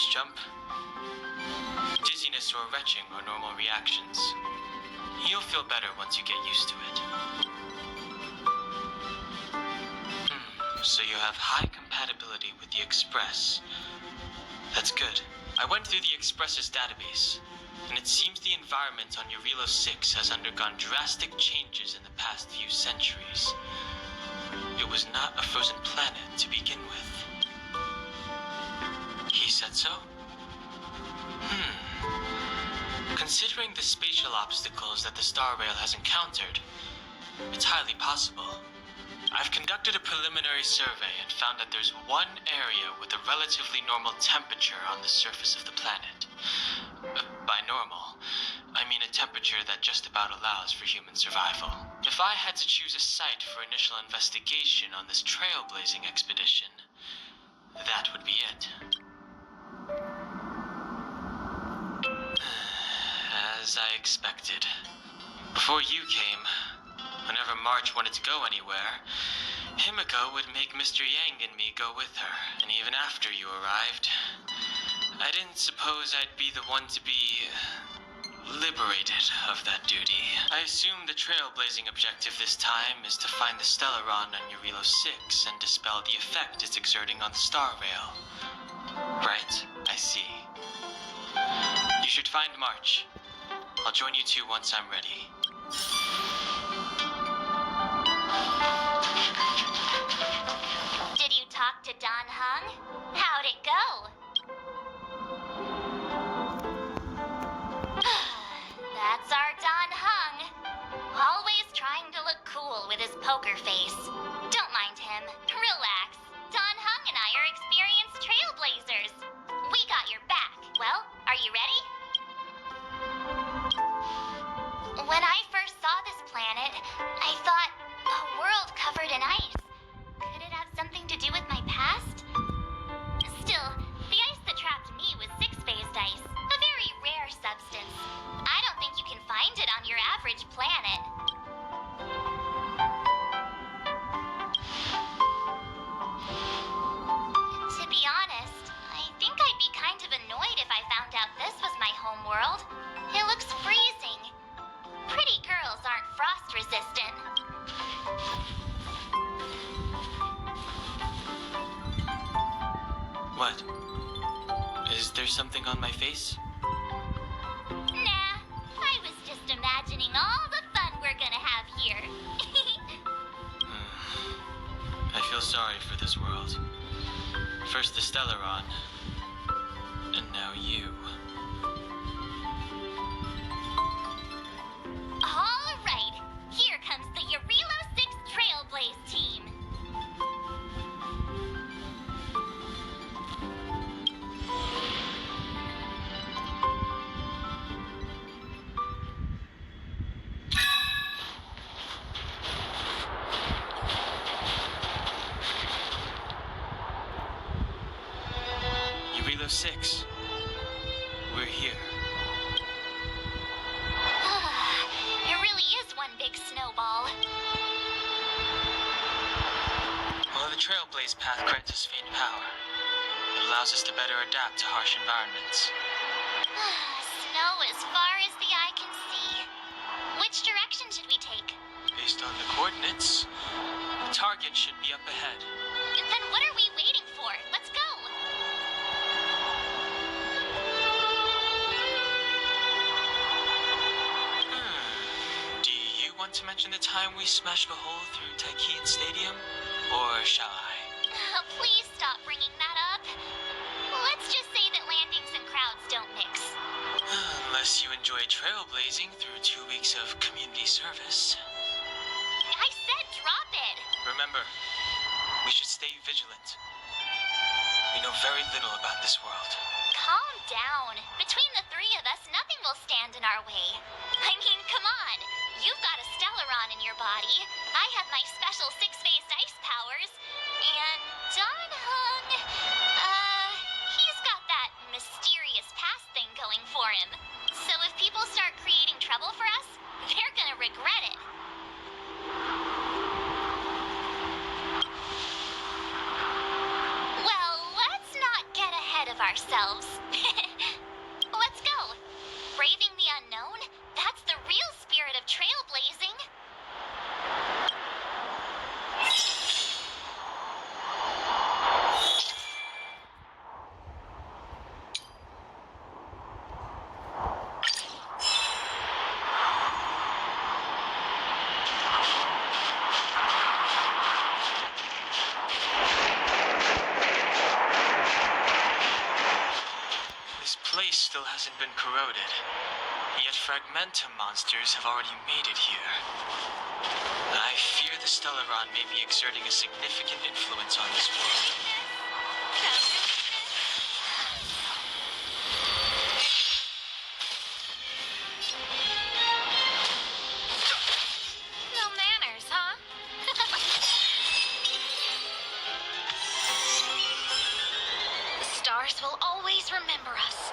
first jump. Dizziness or retching are normal reactions. You'll feel better once you get used to it. So you have high compatibility with the Express. That's good. I went through the Express's database, and it seems the environment on Jarilo-VI has undergone drastic changes in the past few centuries. It was not a frozen planet to begin with. He said so? Considering the spatial obstacles that the Star Rail has encountered, it's highly possible. I've conducted a preliminary survey and found that there's one area with a relatively normal temperature on the surface of the planet. By normal, I mean a temperature that just about allows for human survival. If I had to choose a site for initial investigation on this trailblazing expedition, that would be it. As I expected. Before you came, whenever March wanted to go anywhere, Himiko would make Mr. Yang and me go with her. And even after you arrived, I didn't suppose I'd be the one to be liberated of that duty. I assume the trailblazing objective this time is to find the Stellaron on Jarilo-VI and dispel the effect it's exerting on the Star Rail. Right, I see. You should find March. I'll join you two once I'm ready. Did you talk to Don Hung? How'd it go? That's our Don Hung. Always trying to look cool with his poker face. Don't mind him. Relax. Don Hung and I are experienced trailblazers. We got your back. Well, are you ready? When I first saw this planet, I thought, a world covered in ice. Could it have something to do with my past? Still, the ice that trapped me was six-phased ice, a very rare substance. I don't think you can find it on your average planet. To be honest, I think I'd be kind of annoyed if I found out this was my home world. It looks freezing. Pretty girls aren't frost resistant. What? Is there something on my face? Nah, I was just imagining all the fun we're gonna have here. I feel sorry for this world. First the Stellaron, and now you. All right, here comes the Jarilo-VI Trailblaze team. Jarilo-VI. We're here. It really is one big snowball. Well, the Trailblaze path grants us faint power. It allows us to better adapt to harsh environments. Snow as far as the eye can see. Which direction should we take? Based on the coordinates, the target should be up ahead. Then what are we waiting for? Let's go! Do you want to mention the time we smashed a hole through Taikeen Stadium? Or shall I? Please stop bringing that up. Let's just say that landings and crowds don't mix. Unless you enjoy trailblazing through 2 weeks of community service. I said drop it! Remember, we should stay vigilant. We know very little about this world. Calm down. Between the three of us, nothing will stand in our way. I mean, come on. You've got a Stellaron in your body. I have my special six-phased ice powers. And Don Hung, he's got that mysterious past thing going for him. So if people start creating trouble for us, they're gonna regret it. Well, let's not get ahead of ourselves. Let's go. Braving the unknown? That's the real spirit of trailblazing. This place still hasn't been corroded, yet fragmentum monsters have already made it here. I fear the Stellaron may be exerting a significant influence on this world. No manners, huh? The stars will always remember us.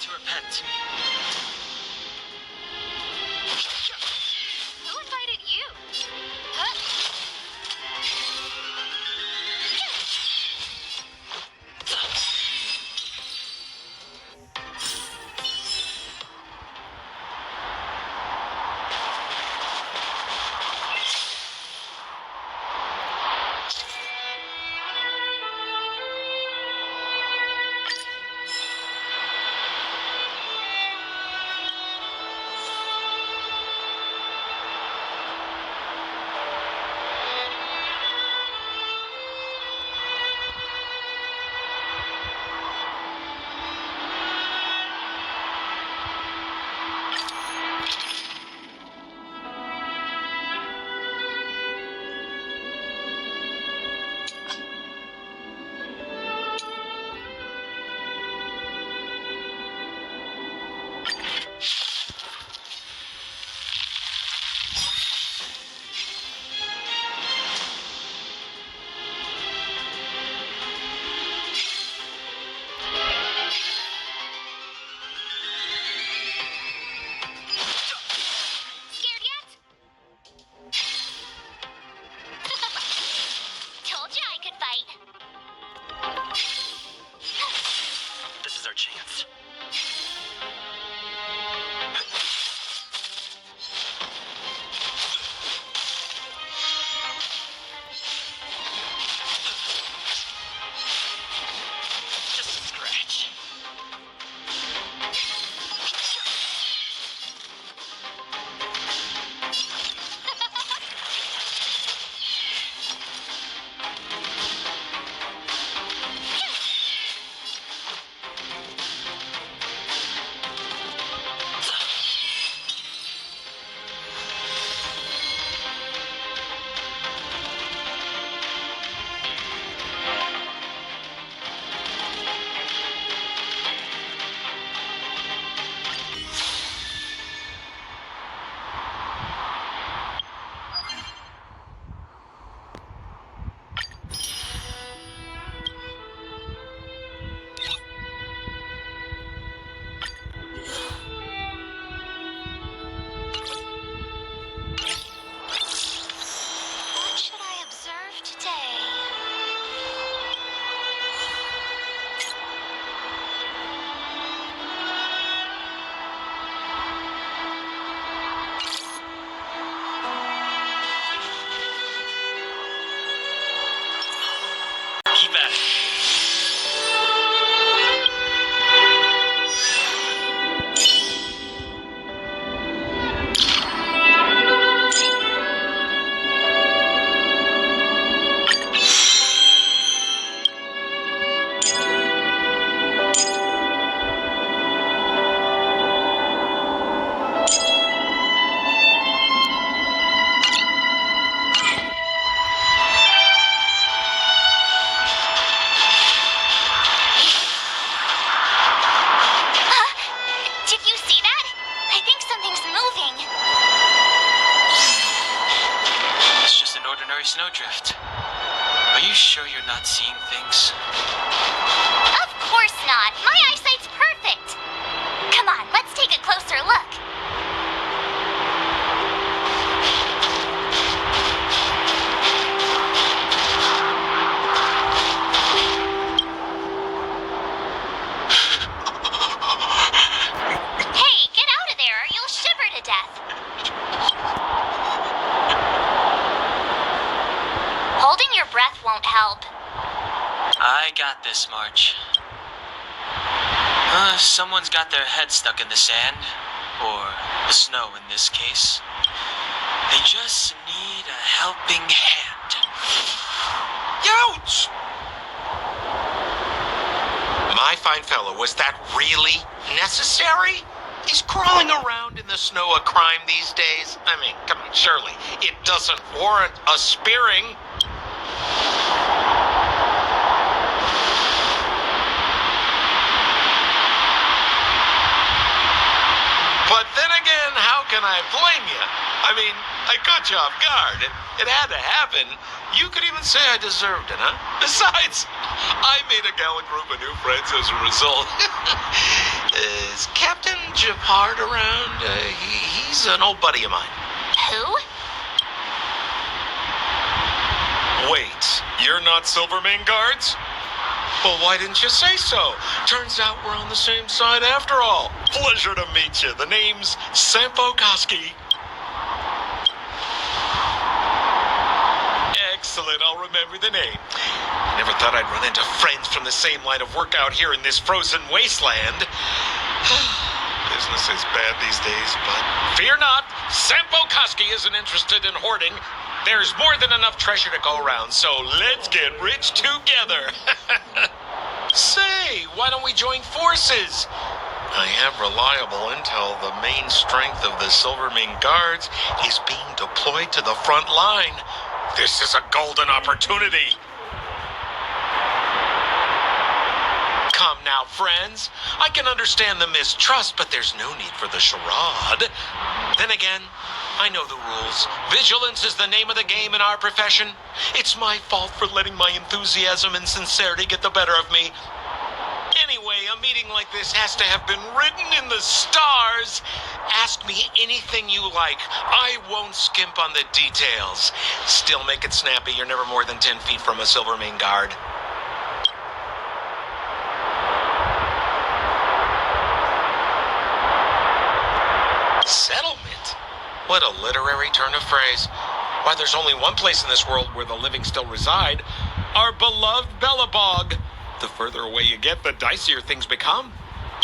To repent. Who invited you? Huh? this, March. Someone's got their head stuck in the sand, or the snow in this case. They just need a helping hand. Ouch! My fine fellow, was that really necessary? Is crawling around in the snow a crime these days? I mean, come on, surely it doesn't warrant a spearing. But then again, how can I blame you? I mean, I caught you off guard. It had to happen. You could even say I deserved it, huh? Besides, I made a gallant group of new friends as a result. Is Captain Gepard around? He's an old buddy of mine. Who? Wait, you're not Silvermane Guards? Well, why didn't you say so? Turns out we're on the same side after all. Pleasure to meet you. The name's Sampo. Excellent, I'll remember the name. I never thought I'd run into friends from the same line of work out here in this frozen wasteland. Business is bad these days, but fear not, Sampo isn't interested in hoarding. There's more than enough treasure to go around, so let's get rich together. Say, why don't we join forces? I have reliable intel. The main strength of the Silvermane Guards is being deployed to the front line. This is a golden opportunity. Come now, friends. I can understand the mistrust, but there's no need for the charade. Then again, I know the rules. Vigilance is the name of the game in our profession. It's my fault for letting my enthusiasm and sincerity get the better of me. Anyway, a meeting like this has to have been written in the stars. Ask me anything you like. I won't skimp on the details. Still make it snappy. You're never more than 10 feet from a Silvermane Guard. Settlement? What a literary turn of phrase. Why, there's only one place in this world where the living still reside. Our beloved Belebog. The further away you get, the dicier things become.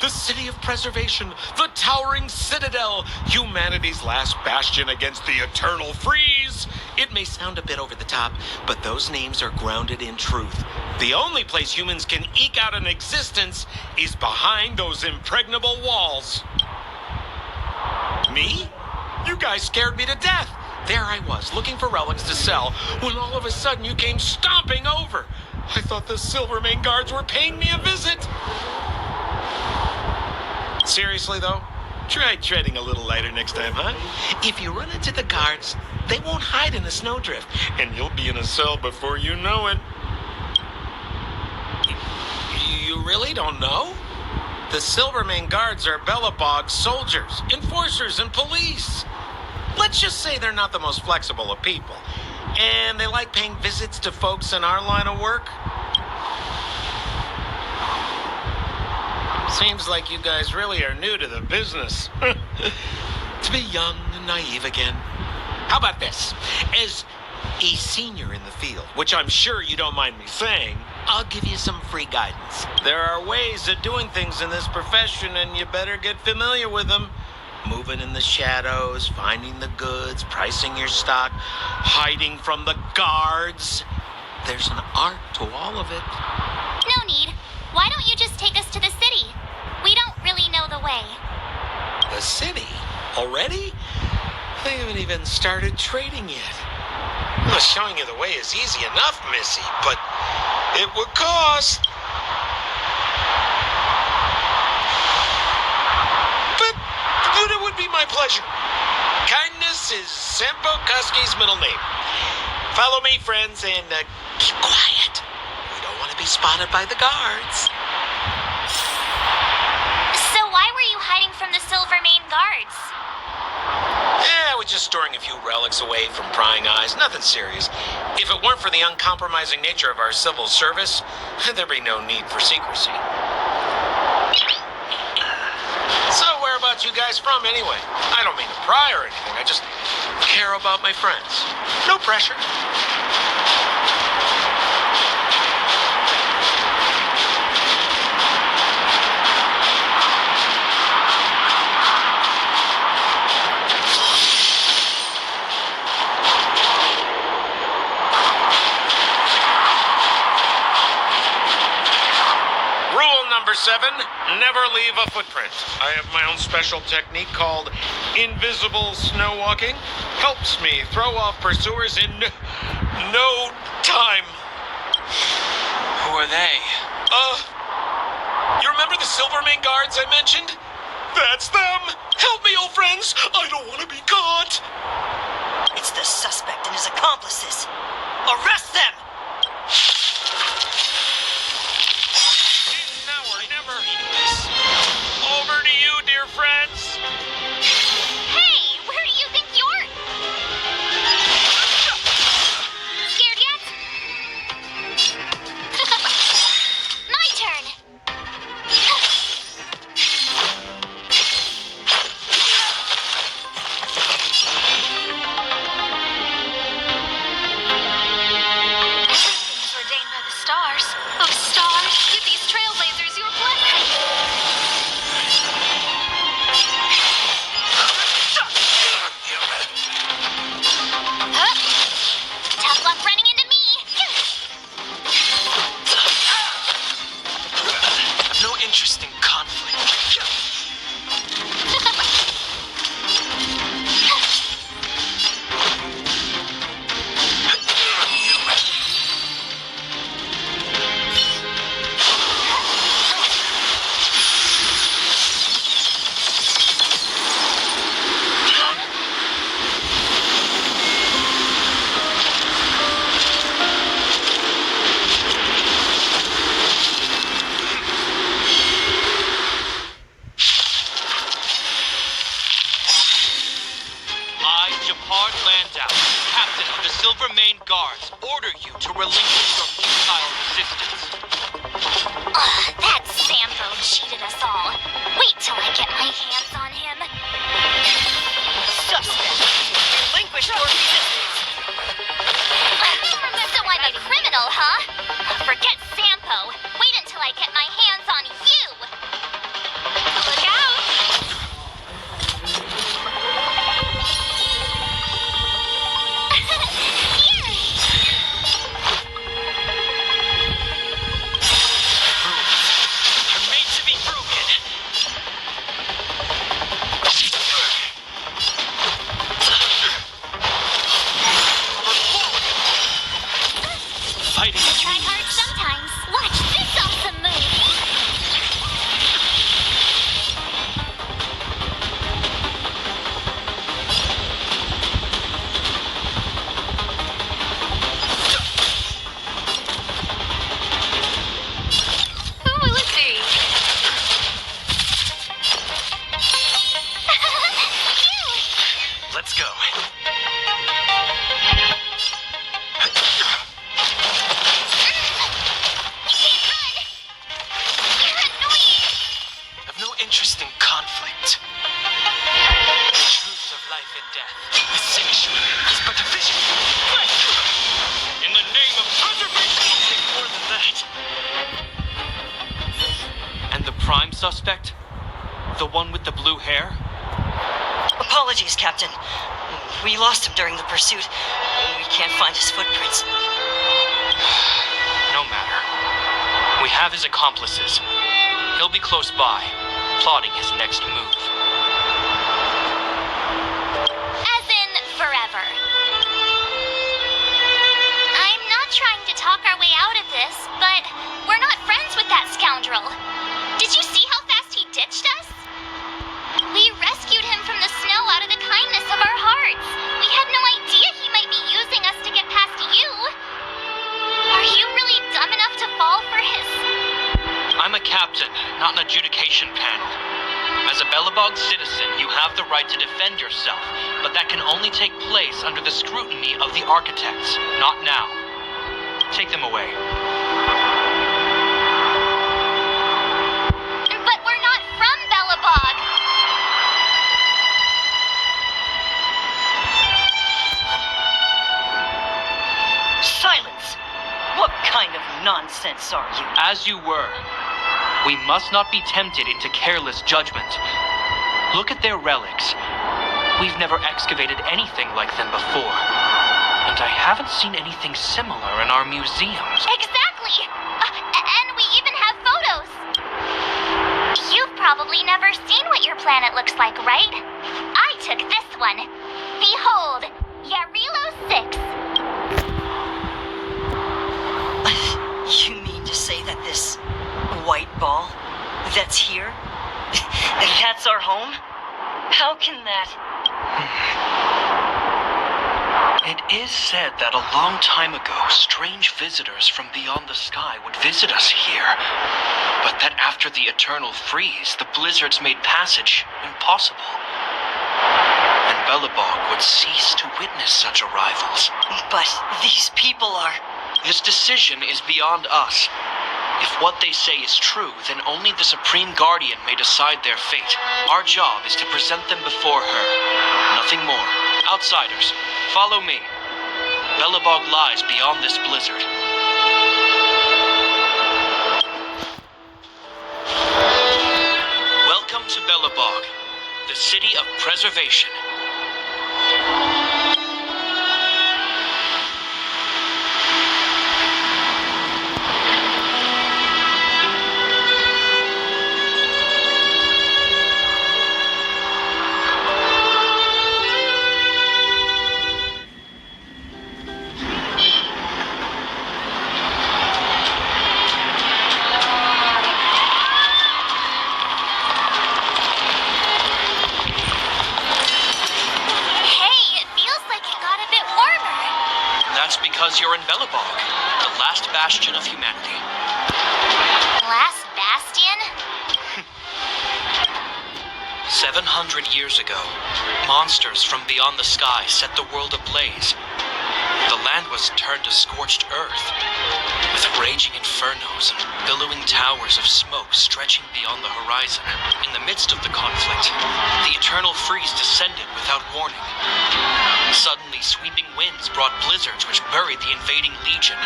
The city of preservation, the towering citadel, humanity's last bastion against the eternal freeze. It may sound a bit over the top, but those names are grounded in truth. The only place humans can eke out an existence is behind those impregnable walls. Me? You guys scared me to death. There I was, looking for relics to sell, when all of a sudden you came stomping over. I thought the Silvermane Guards were paying me a visit. Seriously, though, try treading a little lighter next time, huh? If you run into the guards, they won't hide in a snowdrift, and you'll be in a cell before you know it. You really don't know? The Silvermane Guards are Belebog's soldiers, enforcers, and police. Let's just say they're not the most flexible of people, and they like paying visits to folks in our line of work. Seems like you guys really are new to the business. To be young and naive again. How about this? As a senior in the field, which I'm sure you don't mind me saying, I'll give you some free guidance. There are ways of doing things in this profession, and you better get familiar with them. Moving in the shadows, finding the goods, pricing your stock, hiding from the guards. There's an art to all of it. No need. Why don't you just take us to the city? We don't really know the way. The city? Already? They haven't even started trading yet. Well, showing you the way is easy enough, Missy, but it would cost. But it would be my pleasure. Kindness is Sampo middle name. Follow me, friends, and keep quiet. We don't want to be spotted by the guards. So why were you hiding from the Silvermane Guards? Yeah, we're just storing a few relics away from prying eyes. Nothing serious. If it weren't for the uncompromising nature of our civil service, there'd be no need for secrecy. So whereabouts you guys from, anyway? I don't mean to pry or anything. I just care about my friends. No pressure. number 7, never leave a footprint. I have my own special technique called invisible snow walking. Helps me throw off pursuers in no time. Who are they? You remember the Silvermane guards I mentioned? That's them! Help me, old friends! I don't want to be caught! It's the suspect and his accomplices. Arrest them! Now or never. Over to you, dear friends. Hey, where do you think you're... Scared yet? My turn. Everything's ordained by the stars. Oh, stars, give these trailblazers your blessing. Huh? Tough luck running into me. No interest in conflict. I, Gepard Landau, captain of the Silvermane Guards, order you to relinquish your futile resistance. Ugh, that Sampo cheated us all. Wait till I get my hands on him. Suspect, relinquish your resistance. So I'm a criminal, huh? Forget Sampo. Wait until I get my hands on you. Look out! Here! You're made to be broken. Fighting Try hard sometimes. Watch this awesome move. Who will it be? Let's go. You're annoying. I've no interest in conflict. The truth of life and death. The sanctuary is but a vision. In the name of preservation! More than that. And the prime suspect? The one with the blue hair? Apologies, Captain. We lost him during the pursuit. We can't find his footprints. No matter. We have his accomplices. He'll be close by, plotting his next move. As in forever. I'm not trying to talk our way out of this, but we're not friends with that scoundrel. Did you see how fast he ditched us? We rescued him from the snow out of the kindness of our hearts. We had no idea he might be using us to get past you. Are you really dumb enough to fall for his... I'm a captain, not an adjudication panel. As a Belebog citizen, you have the right to defend yourself, but that can only take place under the scrutiny of the architects, not now. Take them away. But we're not from Belebog. Silence! What kind of nonsense are you? As you were. We must not be tempted into careless judgment. Look at their relics. We've never excavated anything like them before. And I haven't seen anything similar in our museums. Exactly. And we even have photos. probably never seen what your planet looks like, right? I took this one. Behold, Jarilo-VI. You mean to say that this white ball that's here, that's our home? How can that... It is said that a long time ago, strange visitors from beyond the sky would visit us here. But that after the eternal freeze, the blizzards made passage impossible. And Belebog would cease to witness such arrivals. But these people are... This decision is beyond us. If what they say is true, then only the Supreme Guardian may decide their fate. Our job is to present them before her. Nothing more. Outsiders, follow me. Belebog lies beyond this blizzard. Welcome to Belebog, the city of preservation. Because you're in Belebog, the last bastion of humanity. Last bastion? 700 years ago, monsters from beyond the sky set the world ablaze. The land was turned to scorched earth, with raging infernos and billowing towers of smoke stretching beyond the horizon. In the midst of the conflict, the eternal freeze descended without warning. Suddenly, sweeping winds brought blizzards which buried the invading legion.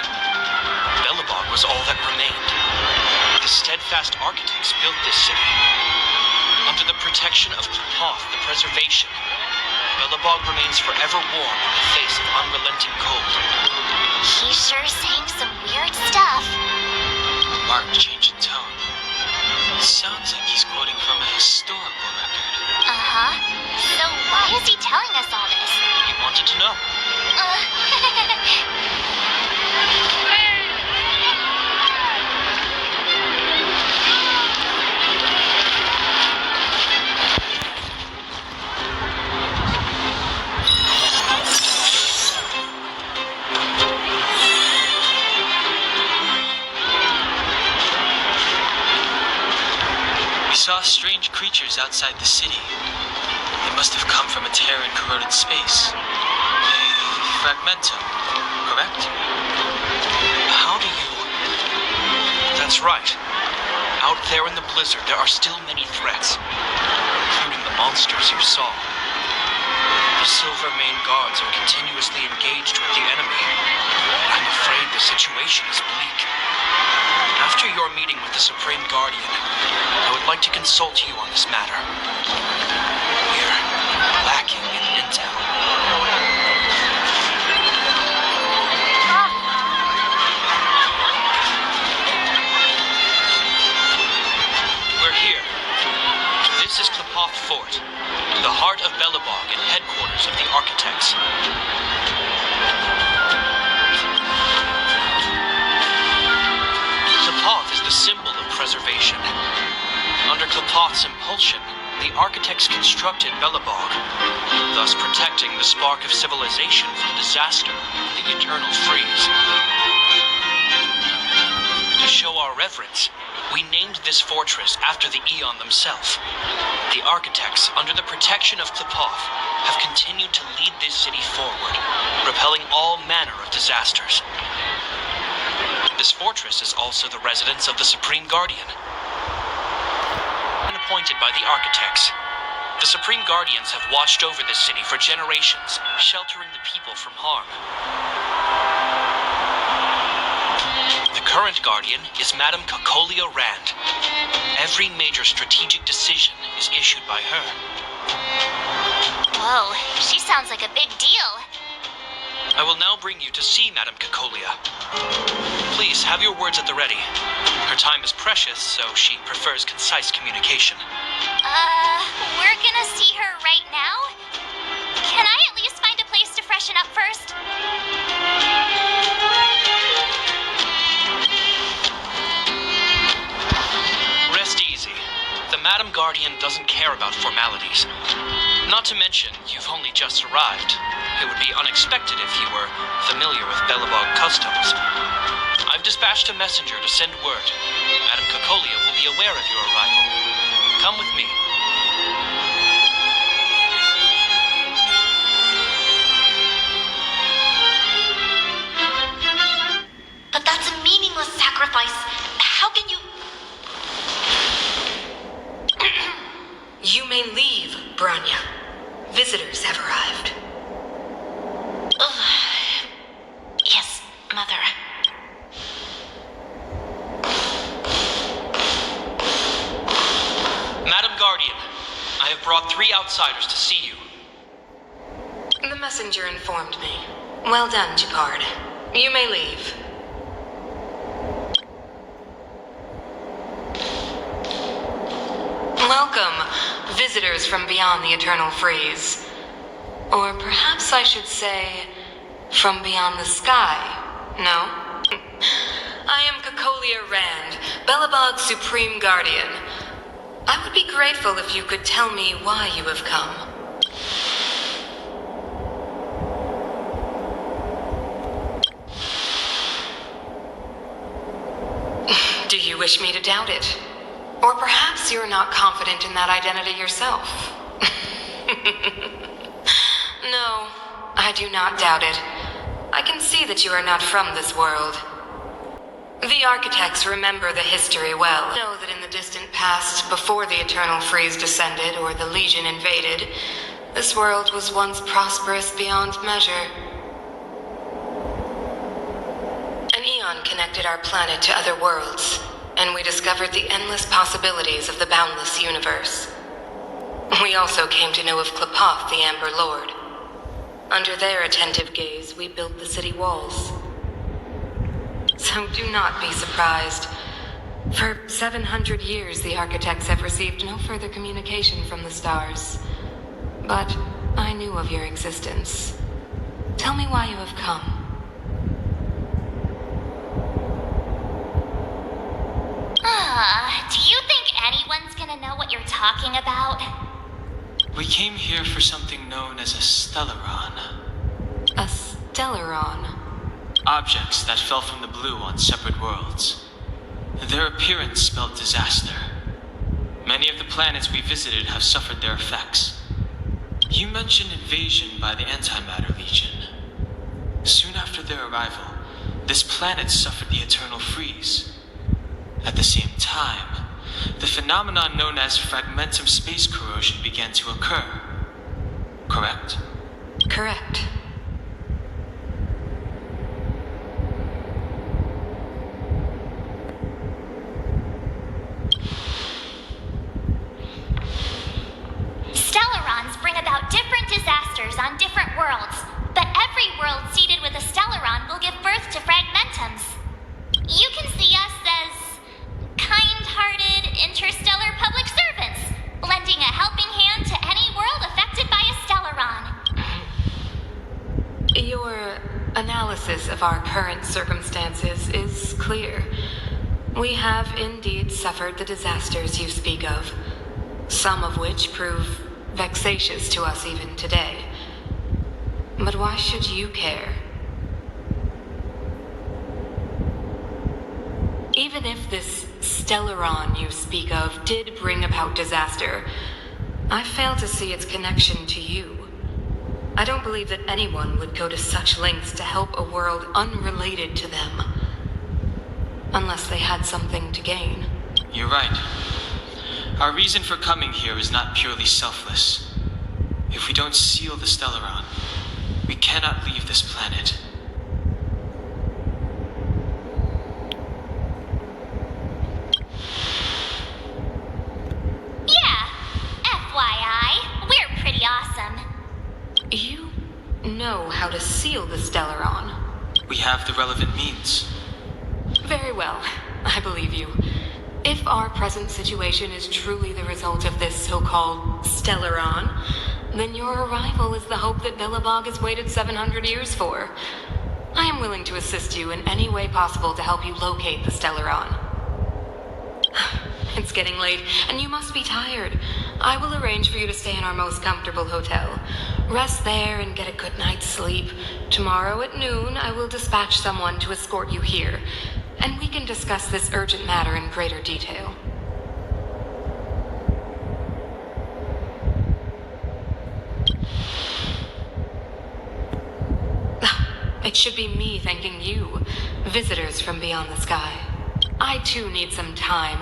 Belebog was all that remained. The steadfast architects built this city. Under the protection of Tlopoth, the preservation, Belebog remains forever warm in the face of unrelenting cold. He's sure saying some weird stuff. A marked change in tone. It sounds like he's quoting from a historical record. Uh-huh. So why is he telling us all this? You wanted to know. We saw strange creatures outside the city. They must have come from a tear in corroded space. A fragmentum, correct? How do you... That's right. Out there in the blizzard, there are still many threats, including the monsters you saw. The Silver Mane guards are continuously engaged with the enemy, and I'm afraid the situation is bleak. After your meeting with the Supreme Guardian, I would like to consult you on this matter. We're lacking in intel. We're here. This is Tlopoth Fort, the heart of Belebog and headquarters of the architects. Tlopoth is the symbol of preservation. Under Tlopoth's impulsion, the architects constructed Belebog, thus protecting the spark of civilization from disaster and the eternal freeze. To show our reverence, we named this fortress after the Aeon themselves. The architects, under the protection of Tlopoth, have continued to lead this city forward, repelling all manner of disasters. This fortress is also the residence of the Supreme Guardian. Appointed by the architects, the Supreme Guardians have watched over this city for generations, sheltering the people from harm. The current Guardian is Madame Cocolia Rand. Every major strategic decision is issued by her. Whoa, she sounds like a big deal. I will now bring you to see Madame Cocolia. Please have your words at the ready. Her Her time is precious, so she prefers concise communication. We're gonna see her right now? Can I at least find a place to freshen up first? Rest easy. The Madam Guardian doesn't care about formalities. Not to mention, you've only just arrived. It would be unexpected if you were familiar with Belebog customs. I've dispatched a messenger to send word. Madam Cocolia will be aware of your arrival. Come with me. But that's a meaningless sacrifice. How can you... You may leave, Bronya. Visitors have arrived. Yes, Mother. Madam Guardian, I have brought 3 outsiders to see you. The messenger informed me. Well done, Gepard. You may leave. Welcome, visitors from beyond the eternal freeze. Or perhaps I should say, from beyond the sky. No? I am Cocolia Rand, Belebog's Supreme Guardian. I would be grateful if you could tell me why you have come. Do you wish me to doubt it? Or perhaps you're not confident in that identity yourself. No, I do not doubt it. I can see that you are not from this world. The architects remember the history well. Know that in the distant past, before the Eternal Freeze descended or the Legion invaded, this world was once prosperous beyond measure. An eon connected our planet to other worlds, and we discovered the endless possibilities of the boundless universe. We also came to know of Klapoth, the Amber Lord. Under their attentive gaze, we built the city walls. So do not be surprised. For 700 years, the architects have received no further communication from the stars. But I knew of your existence. Tell me why you have come. Do you think anyone's gonna know what you're talking about? We came here for something known as a stellaron. A stellaron? Objects that fell from the blue on separate worlds. Their appearance spelled disaster. Many of the planets we visited have suffered their effects. You mentioned invasion by the Antimatter Legion. Soon after their arrival, this planet suffered the Eternal Freeze. At the same time, the phenomenon known as fragmentum space corrosion began to occur. Correct? Correct. Stellarons bring about different disasters on different worlds, but every world seeded with a stellaron will give birth to fragmentums. You can see us as kind-hearted interstellar public servants, lending a helping hand to any world affected by a stellaron. Your analysis of our current circumstances is clear. We have indeed suffered the disasters you speak of, some of which prove vexatious to us even today. But why should you care? Even if this stellaron you speak of did bring about disaster, I fail to see its connection to you. I don't believe that anyone would go to such lengths to help a world unrelated to them, unless they had something to gain. You're right. Our reason for coming here is not purely selfless. If we don't seal the stellaron, we cannot leave this planet. FYI, we're pretty awesome. You know how to seal the stellaron. We have the relevant means. Very well, I believe you. If our present situation is truly the result of this so-called Stellaron, then your arrival is the hope that Belebog has waited 700 years for. I am willing to assist you in any way possible to help you locate the Stellaron. It's getting late, and you must be tired. I will arrange for you to stay in our most comfortable hotel. Rest there and get a good night's sleep. Tomorrow at noon, I will dispatch someone to escort you here, and we can discuss this urgent matter in greater detail. It should be me thanking you, visitors from beyond the sky. I too need some time.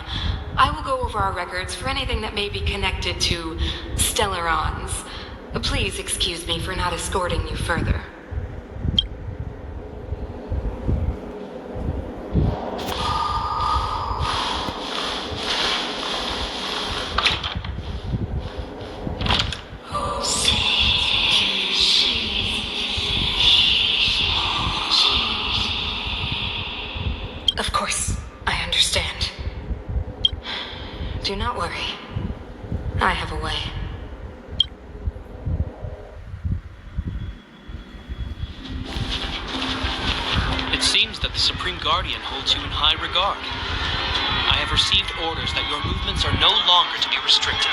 I will go over our records for anything that may be connected to Stellarons. Please excuse me for not escorting you further. Of course, I understand. Do not worry. I have a way. It seems that the Supreme Guardian holds you in high regard. I have received orders that your movements are no longer to be restricted.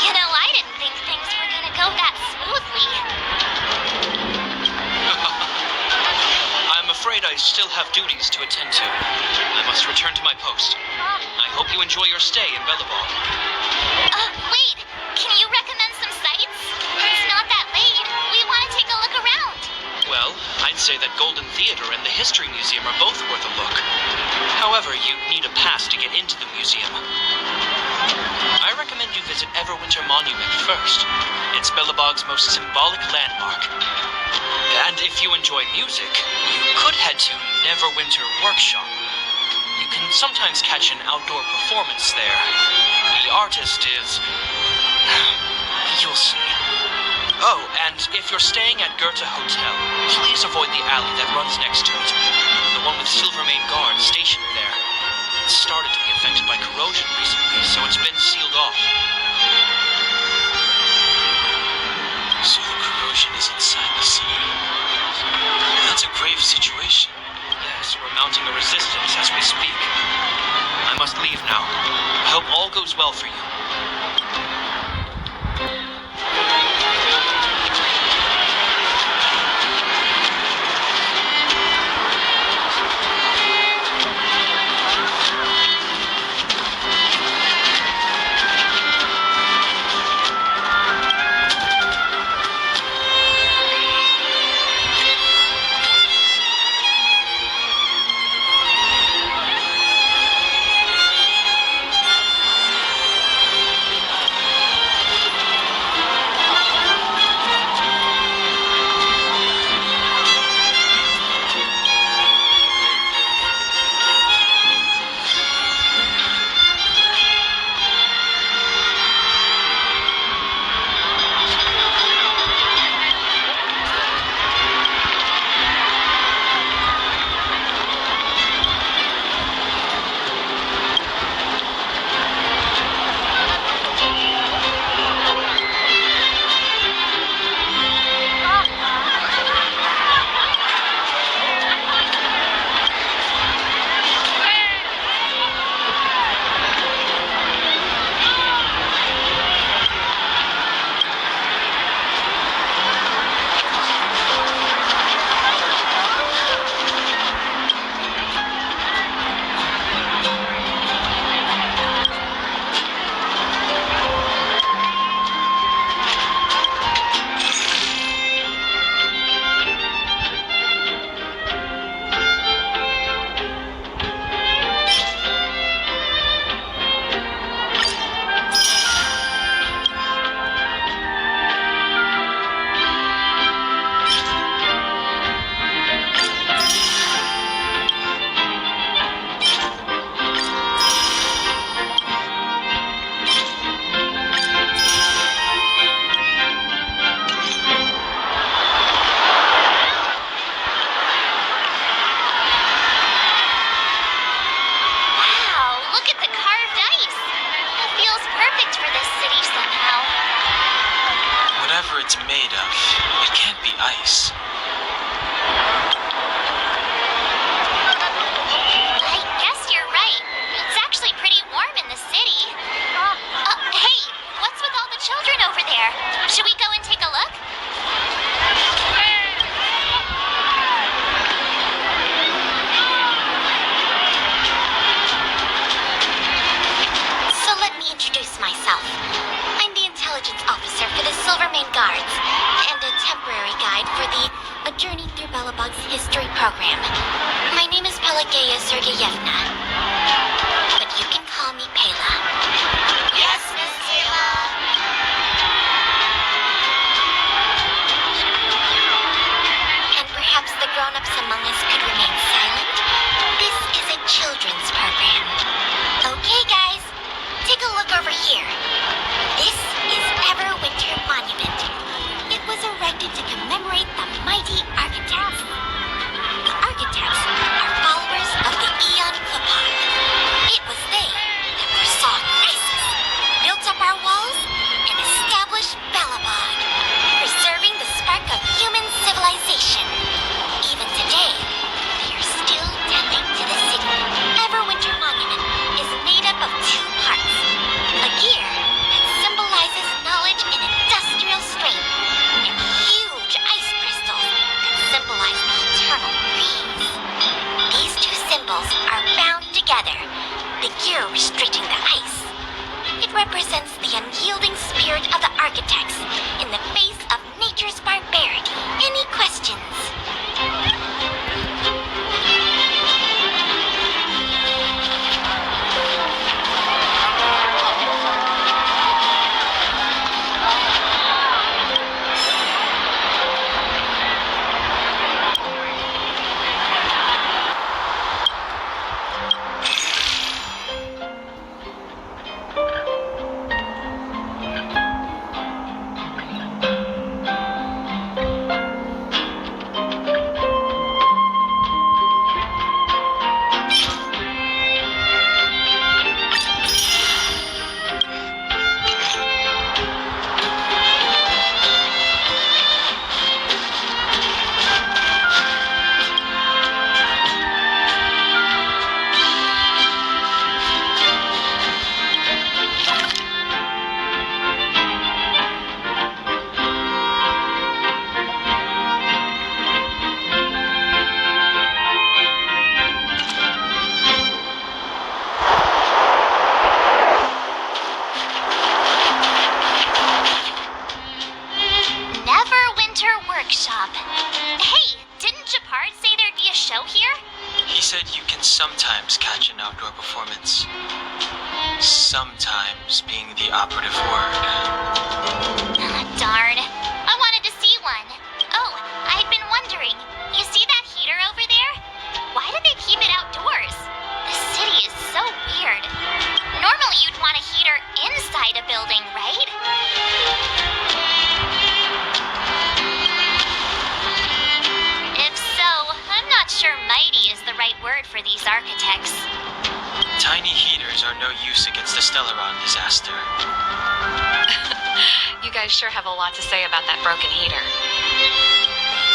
You know, I didn't think things were gonna go that smoothly. I'm afraid I still have duties to attend to. I must return to my post. I hope you enjoy your stay in Belebog. Wait! Can you recommend some sites? It's not that late. We want to take a look around. Well, I'd say that Golden Theater and the History Museum are both worth a look. However, you need a pass to get into the museum. I recommend you visit Everwinter Monument first. It's Belebog's most symbolic landmark. And if you enjoy music, you could head to Neverwinter Workshop. You can sometimes catch an outdoor performance there. The artist is... you'll see. Oh, and if you're staying at Goethe Hotel, please avoid the alley that runs next to it. The one with Silvermane guards stationed there. It's started to be affected by corrosion recently, so it's been sealed off. So the corrosion is inside the city. That's a grave situation. Yes, we're mounting a resistance as we speak. I must leave now. I hope all goes well for you. ice. I guess you're right. It's actually pretty warm in the city. Hey, what's with all the children over there? Should we go and take a look? So let me introduce myself. I'm the intelligence officer for the Silvermane Guards, and a temporary guide for the A Journey Through Belebog's History program. My name is Pelageya Sergeyevna, but you can call me Pela. Yes, Miss Pela. And perhaps the grown-ups among us could remain silent. This is a children's program. Okay, guys, take a look over here. This is Everwinter Monument. It was erected to commemorate the mighty architects. The architects are followers of the Aeon Gepard. It was they that foresaw crisis, built up our walls, and established Belebog, preserving the spark of human civilization. Even today, they are still tending to the city. Everwinter Monument is made up of two parts. A gear that symbolizes knowledge and industrial strength, and huge ice crystals that symbolize the eternal breeze. These two symbols are bound together, the gear restricting the ice. It represents the unyielding spirit of the architects in the face of nature's barbarity. Any questions? Workshop. Hey, didn't Gepard say there'd be a show here? He said you can sometimes catch an outdoor performance. Sometimes being the operative word. Darn. I wanted to see one. Oh, I'd been wondering. You see that heater over there? Why do they keep it outdoors? The city is so weird. Normally you'd want a heater inside a building, right? If so, I'm not sure mighty is the right word for these architects. Tiny heaters are no use against the Stellaron disaster. You guys sure have a lot to say about that broken heater.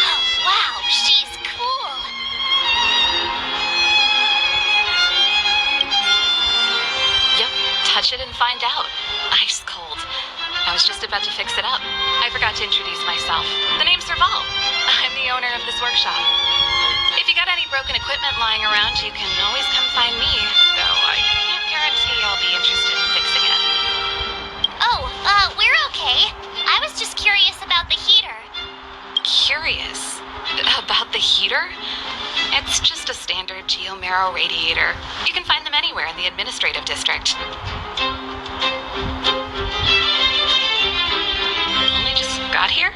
Oh, wow, she's cool. Yep, touch it and find out. Ice cold. I was just about to fix it up. I forgot to introduce myself. The name's Serval. I'm the owner of this workshop. If you got any broken equipment lying around, you can always come find me, though I can't guarantee I'll be interested in fixing it. Oh, we're okay. I was just curious about the heater. Curious? About the heater? It's just a standard geomarrow radiator. You can find them anywhere in the administrative district. Only just got here?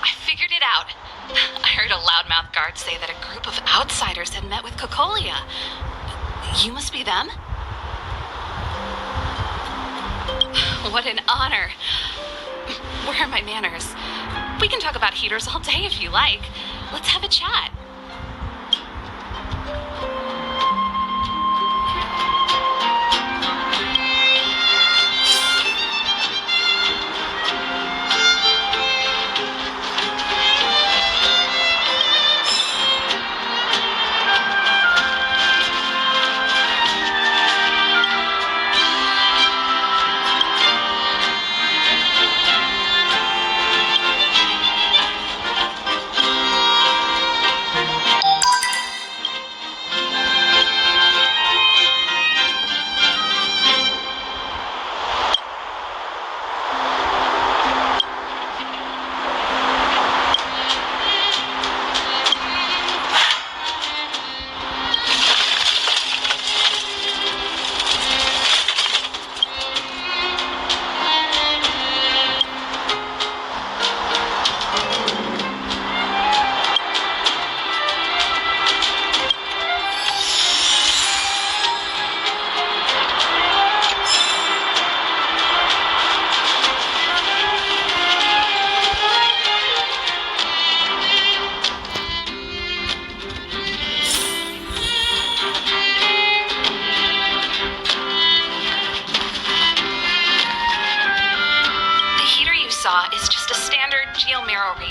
I figured it out. I heard a loudmouth guard say that a group of outsiders had met with Cocolia. You must be them? What an honor. Where are my manners? We can talk about heaters all day if you like. Let's have a chat.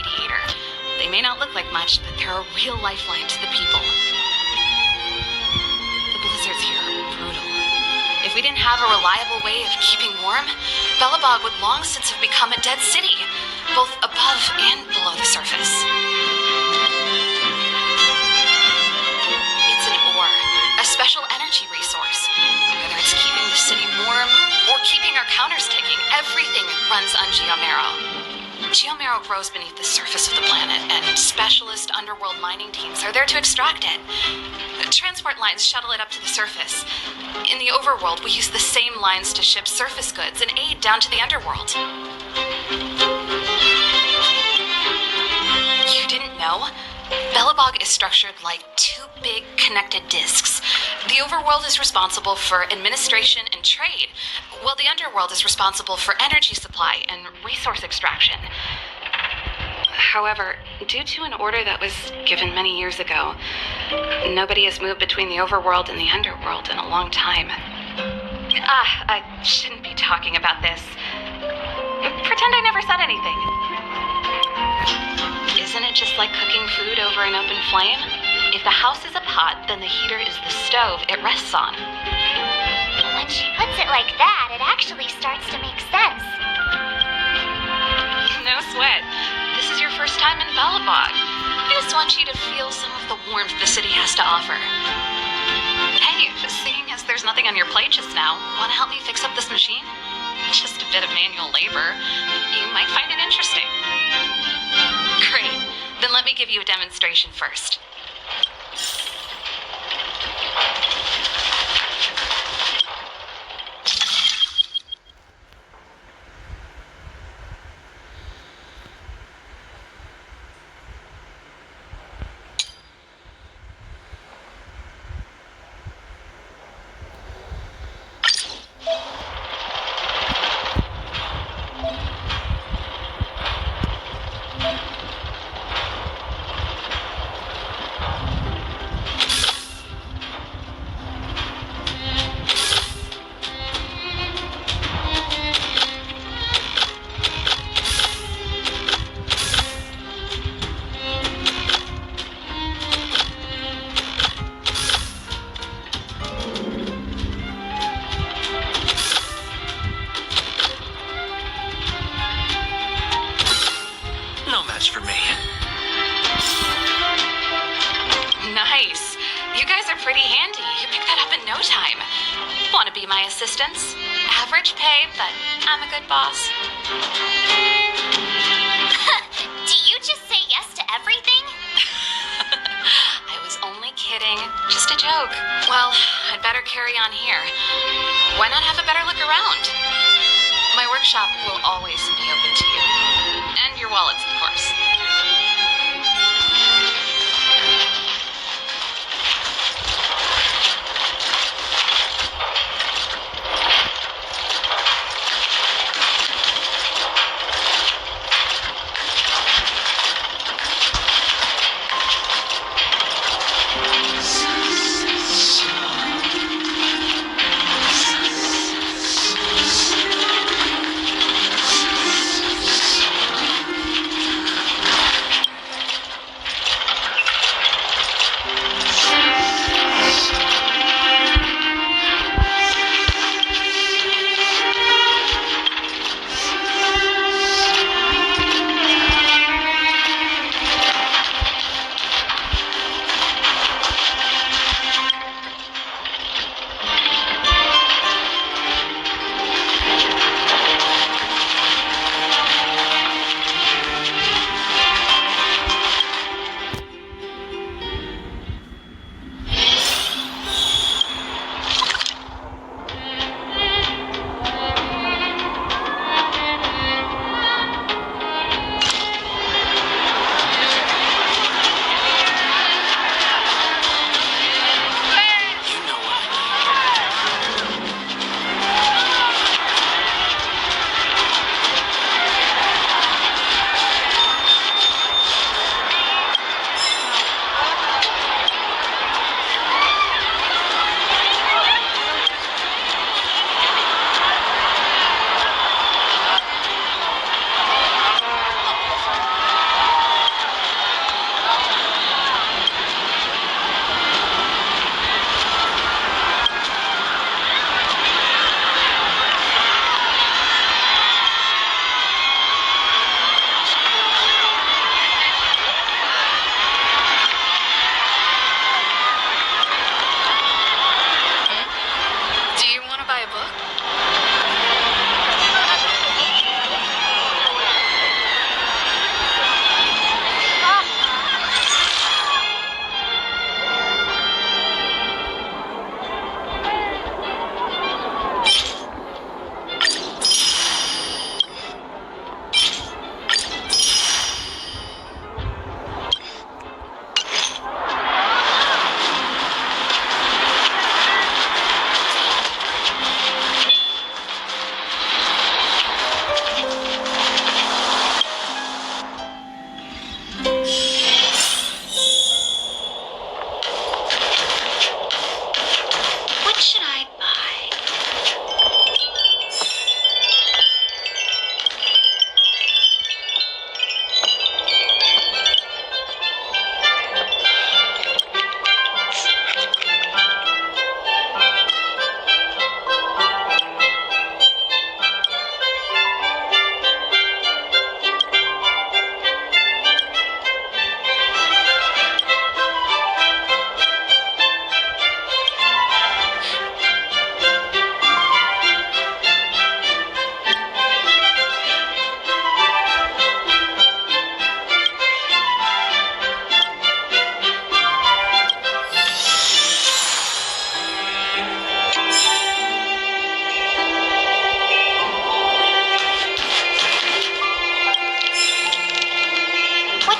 radiator. They may not look like much, but they're a real lifeline to the people. The blizzards here are brutal. If we didn't have a reliable way of keeping warm, Belebog would long since have become a dead city, both above and below the surface. It's an ore, a special energy resource. Whether it's keeping the city warm or keeping our counters ticking, everything runs on Geomero. Geomero grows beneath the surface of the planet, and specialist underworld mining teams are there to extract it. Transport lines shuttle it up to the surface. In the overworld, we use the same lines to ship surface goods and aid down to the underworld. You didn't know? Belebog is structured like two big connected discs. The overworld is responsible for administration and trade, while the underworld is responsible for energy supply and resource extraction. However, due to an order that was given many years ago, nobody has moved between the overworld and the underworld in a long time. I shouldn't be talking about this. Pretend I never said anything. Isn't it just like cooking food over an open flame? If the house is a pot, then the heater is the stove it rests on. When she puts it like that, it actually starts to make sense. No sweat. This is your first time in Belebog. I just want you to feel some of the warmth the city has to offer. Hey, seeing as there's nothing on your plate just now, want to help me fix up this machine? Just a bit of manual labor. You might find it interesting. Great. Then let me give you a demonstration first. Assistance. Average pay, but I'm a good boss. Do you just say yes to everything? I was only kidding. Just a joke. Well, I'd better carry on here. Why not have a better look around? My workshop will always be open to you. And your wallets, of course.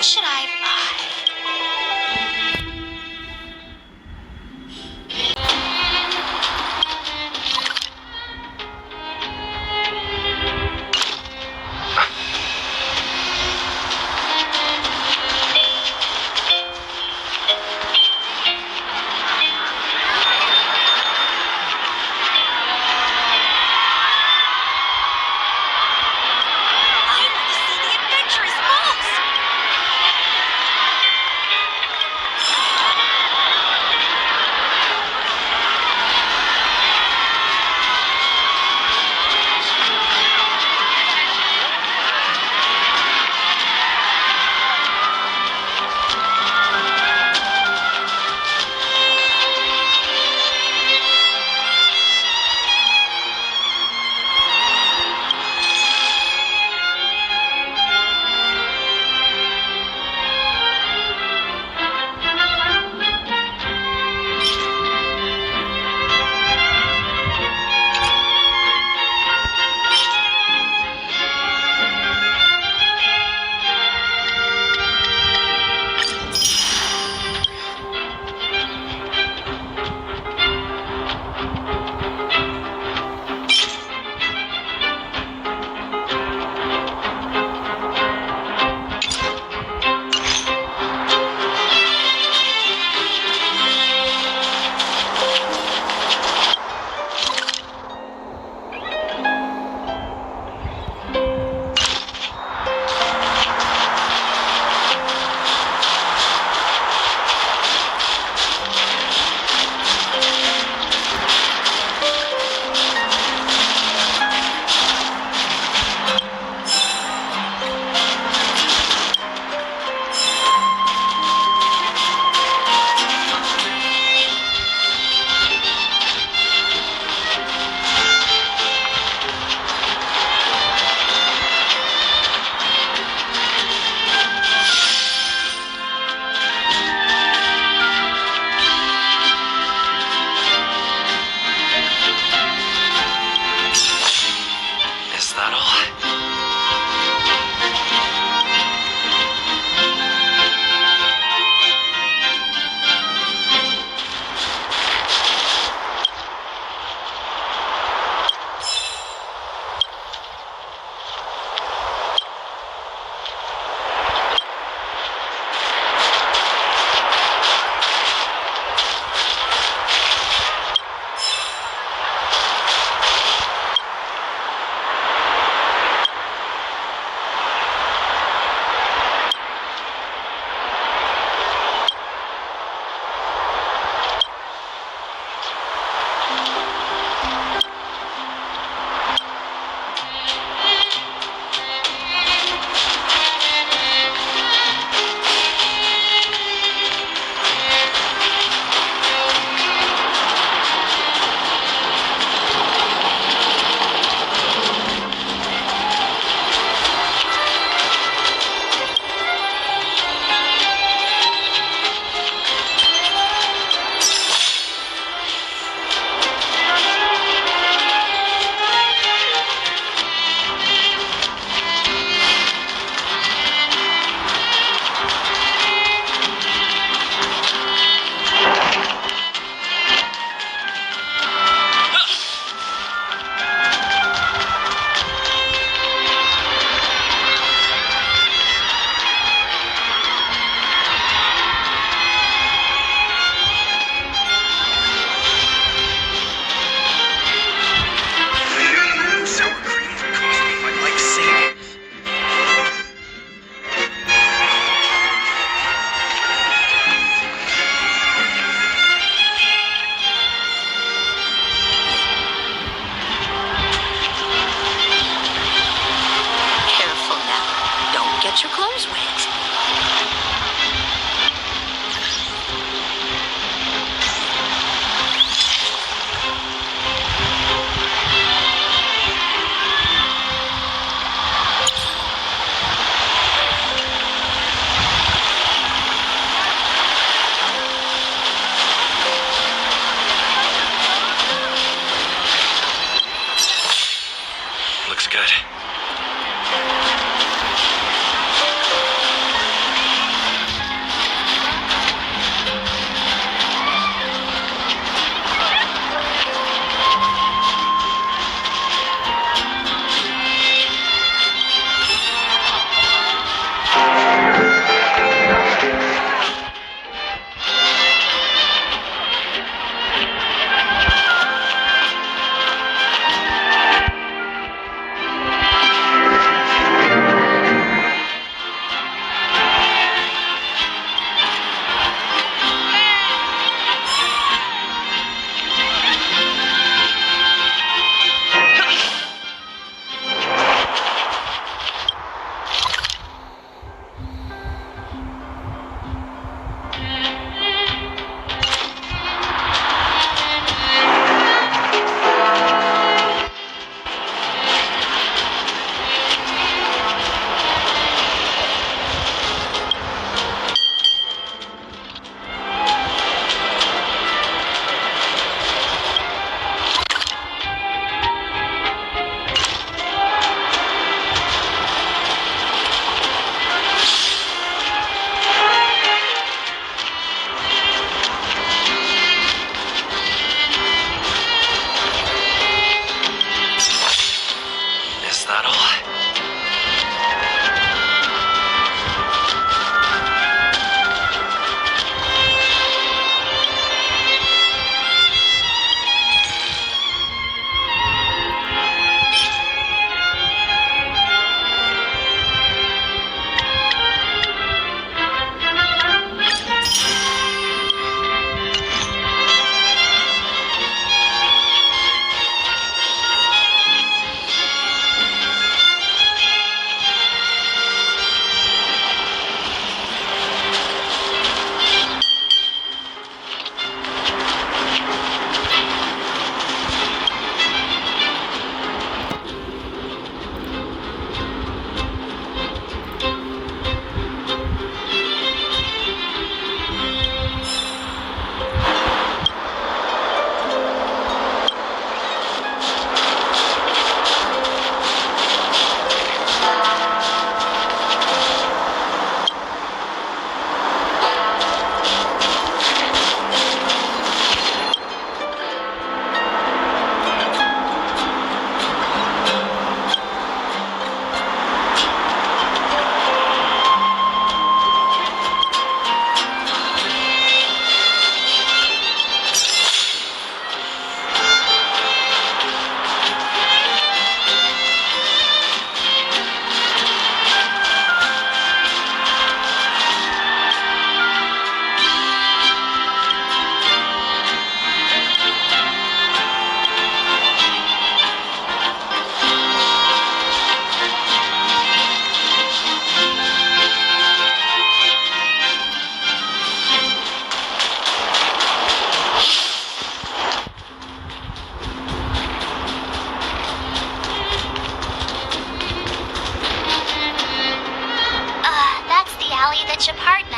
What should I buy?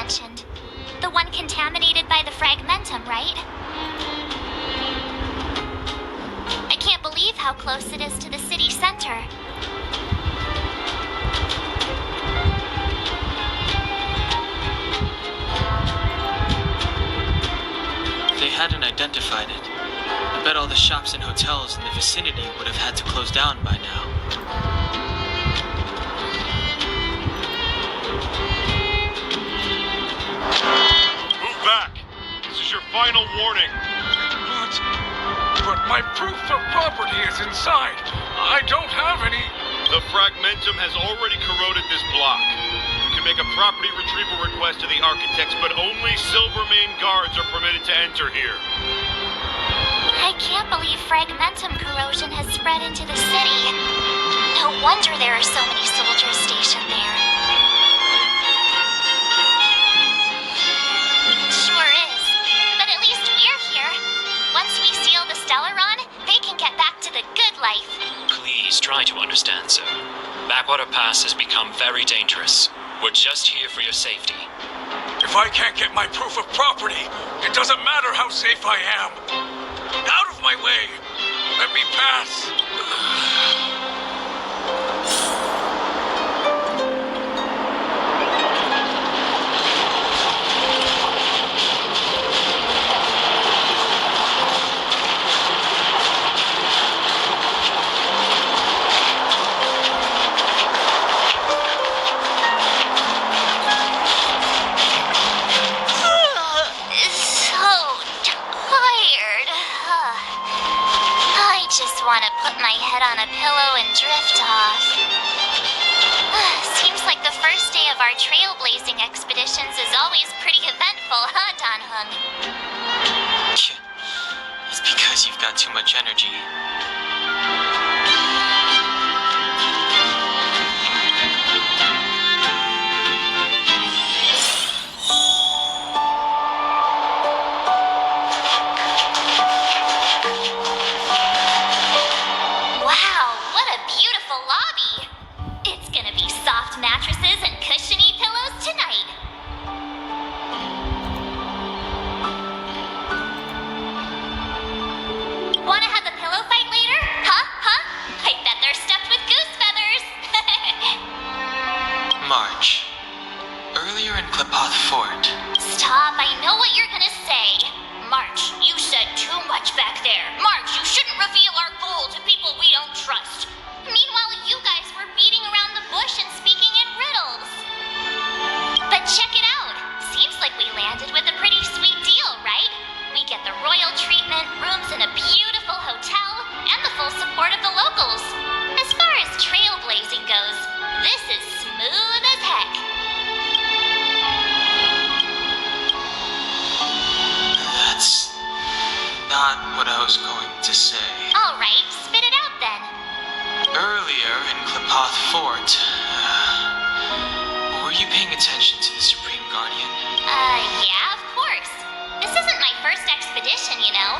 mentioned. The one contaminated by the fragmentum, right? I can't believe how close it is to the city center. If they hadn't identified it, I bet all the shops and hotels in the vicinity would have had to close down by now. Move back! This is your final warning. But my proof of property is inside. I don't have any. The fragmentum has already corroded this block. You can make a property retrieval request to the architects, but only Silvermane guards are permitted to enter here. I can't believe fragmentum corrosion has spread into the city. No wonder there are so many soldiers stationed there. It sure is. But at least we're here. Once we seal the Stellaron, they can get back to the good life. Please try to understand, sir. Backwater Pass has become very dangerous. We're just here for your safety. If I can't get my proof of property, it doesn't matter how safe I am. Out of my way! Let me pass! Want to put my head on a pillow and drift off. Seems like the first day of our trailblazing expeditions is always pretty eventful, huh, Dan-hung? It's because you've got too much energy. Mattresses and cushiony pillows tonight. Wanna have a pillow fight later? Huh? I bet they're stuffed with goose feathers. March. Earlier in Qlipoth Fort. Stop, I know what you're gonna say. March, you said too much back there. March, you shouldn't reveal our goal to people we don't trust. Meanwhile, you guys were beating around the bush and speaking in riddles. But check it out. Seems like we landed with a pretty sweet deal, right? We get the royal treatment, rooms in a beautiful hotel, and the full support of the locals. As far as trailblazing goes, this is smooth as heck. That's not what I was going to say. All right, spit it out then. Earlier in Qlipoth Fort, were you paying attention to the Supreme Guardian? Yeah, of course. This isn't my first expedition, you know.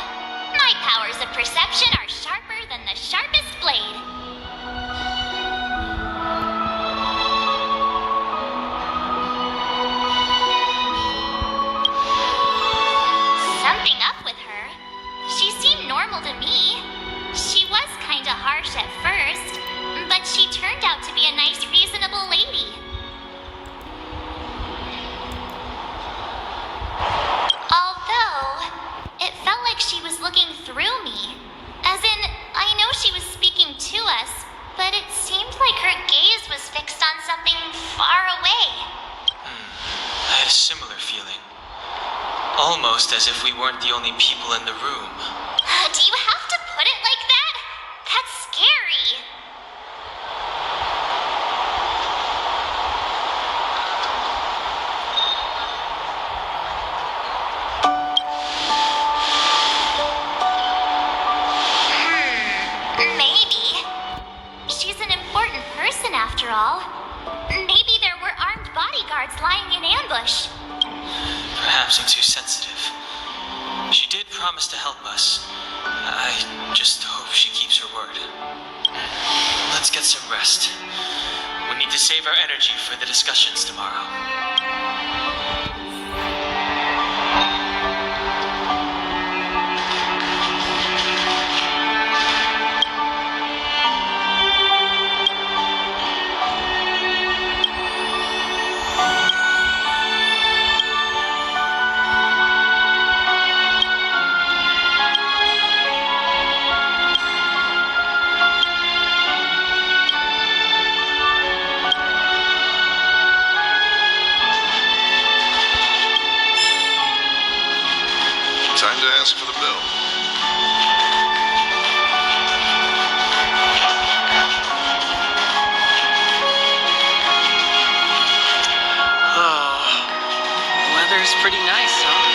My powers of perception are sharper than the sharpest blade. Something up with her. She seemed normal to me. She was kinda harsh at first, but she turned out to be a nice, reasonable lady. Although, it felt like she was looking through me. As in, I know she was speaking to us, but it seemed like her gaze was fixed on something far away. I had a similar feeling. Almost as if we weren't the only people in the room. Do you have to put it like that? That's scary. Maybe. She's an important person after all. Maybe there were armed bodyguards lying in ambush. Perhaps I'm too sensitive. She did promise to help us. I just hope she keeps her word. Let's get some rest. We need to save our energy for the discussions tomorrow. ask for the bill. Oh, weather's pretty nice, huh?